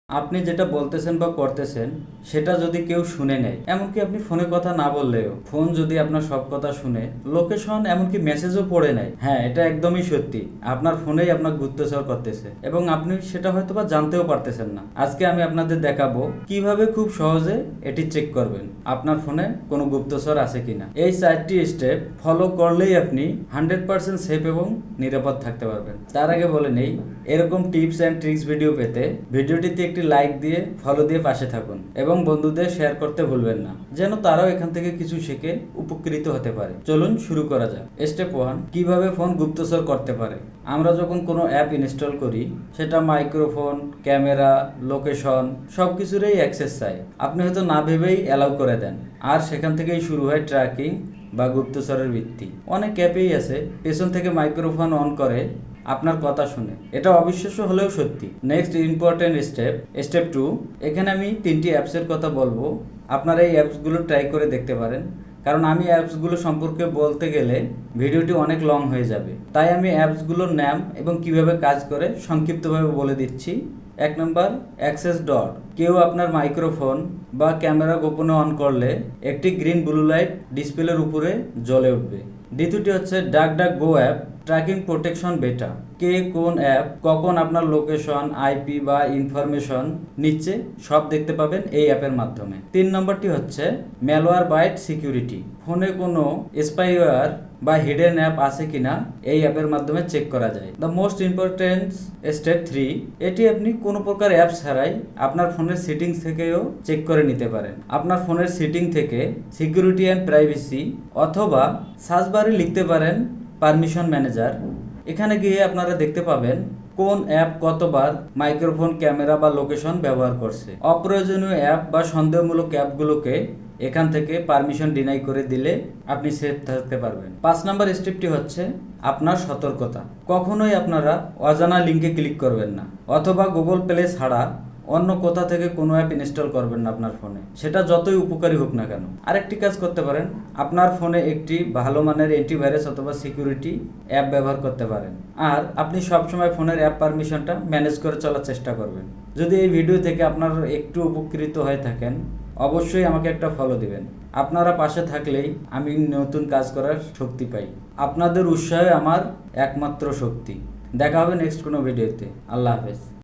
আপনি যেটা বলতেছেন বা করতেছেন সেটা যদি কেউ শুনে নেয়, এমনকি আপনি ফোনে কথা না বললেও ফোন যদি আপনার সব কথা শুনে, লোকেশন এমনকি মেসেজও পড়ে নেয়, হ্যাঁ এটা একদমই সত্যি। আপনার ফোনেই আপনার গুপ্তচর করতেছে এবং আপনি সেটা হয়তো বা জানতেও পারতেছেন না। আজকে আমি আপনাদের দেখাবো কিভাবে খুব সহজে এটি চেক করবেন আপনার ফোনে কোনো গুপ্তচর আছে কিনা। এই 4টি স্টেপ ফলো করলেই আপনি 100% সেফ এবং নিরাপদ থাকতে পারবেন। তার আগে বলে নেই, এরকম টিপস অ্যান্ড ট্রিক্স ভিডিও পেতে ভিডিওটিতে একটি লাইক দিয়ে ফলো দিয়ে পাশে থাকুন এবং বন্ধুদের শেয়ার করতে ভুলবেন না, যেন তারাও এখান থেকে কিছু শিখে উপকৃত হতে পারে। চলুন শুরু করা যাক। স্টেপ 1, কিভাবে ফোন গুপ্তচর করতে পারে। আমরা যখন কোনো অ্যাপ ইনস্টল করি, সেটা মাইক্রোফোন, ক্যামেরা, লোকেশন সব কিছুরই অ্যাক্সেস চাই। আপনি হয়তো না ভেবেই অ্যালাউ করে দেন, আর সেখান থেকেই শুরু হয় ট্র্যাকিং বা গুপ্তচরের ভিত্তি। অনেক অ্যাপেই আছে পেছন থেকে মাইক্রোফোন অন করে আপনার কথা শুনে। এটা অবিশ্বাস্য হলেও সত্যি। নেক্সট ইম্পর্টেন্ট স্টেপ 2, এখানে আমি 3টি অ্যাপসের কথা বলবো। আপনারা এই অ্যাপসগুলো ট্রাই করে দেখতে পারেন, কারণ আমি অ্যাপসগুলো সম্পর্কে বলতে গেলে ভিডিওটি অনেক লং হয়ে যাবে। তাই আমি অ্যাপসগুলোর নাম এবং কিভাবে কাজ করে সংক্ষিপ্তভাবে বলে দিচ্ছি। 1 নম্বর, অ্যাক্সেস ডট। কেউ আপনার মাইক্রোফোন বা ক্যামেরা গোপনে অন করলে একটি গ্রিন ব্লু লাইট ডিসপ্লের উপরে জ্বলে উঠবে। দ্বিতীয়টি হচ্ছে DuckDuckGo অ্যাপ, ট্র্যাকিং প্রোটেকশন বেটা। কে কোন অ্যাপ কখন আপনার লোকেশন, আইপি বা ইনফরমেশন নিচ্ছে সব দেখতে পাবেন এই অ্যাপের মাধ্যমে। 3 নম্বরটি হচ্ছে ম্যালওয়্যারবাইট সিকিউরিটি। ফোনে কোনো স্পাইওয়্যার বা হিডেন অ্যাপ আছে কিনা এই অ্যাপের মাধ্যমে চেক করা যায়। দ্য মোস্ট ইম্পর্টেন্ট স্টেপ 3, এটি আপনি কোনো প্রকার অ্যাপ ছাড়াই আপনার ফোনের সেটিংস থেকেও চেক করে নিতে পারেন। আপনার ফোনের সেটিং থেকে সিকিউরিটি অ্যান্ড প্রাইভেসি অথবা সার্চ বারে লিখতে পারেন পারমিশন ম্যানেজার। এখানে গিয়ে আপনারা দেখতে পাবেন কোন অ্যাপ কতবার মাইক্রোফোন, ক্যামেরা বা লোকেশন ব্যবহার করছে। অপ্রয়োজনীয় অ্যাপ বা সন্দেহমূলক অ্যাপগুলোকে এখান থেকে পারমিশন ডিনাই করে দিলে আপনি সেফ থাকতে পারবেন। 5 নম্বর স্টেপটি হচ্ছে আপনার সতর্কতা। কখনোই আপনারা অজানা লিঙ্কে ক্লিক করবেন না, অথবা গুগল প্লে ছাড়া অন্য কোথা থেকে কোনো অ্যাপ ইনস্টল করবেন না আপনার ফোনে, সেটা যতই উপকারী হোক না কেন। আরেকটি কাজ করতে পারেন, আপনার ফোনে একটি ভালো মানের অ্যান্টিভাইরাস অথবা সিকিউরিটি অ্যাপ ব্যবহার করতে পারেন। আর আপনি সবসময় ফোনের অ্যাপ পারমিশনটা ম্যানেজ করে চলার চেষ্টা করবেন। যদি এই ভিডিও থেকে আপনার একটু উপকৃত হয়ে থাকেন, অবশ্যই আমাকে একটা ফলো দিবেন। আপনারা পাশে থাকলেই আমি নতুন কাজ করার শক্তি পাই। আপনাদের উৎসাহে আমার একমাত্র শক্তি। দেখা হবে নেক্সট কোনো ভিডিওতে। আল্লাহ হাফেজ।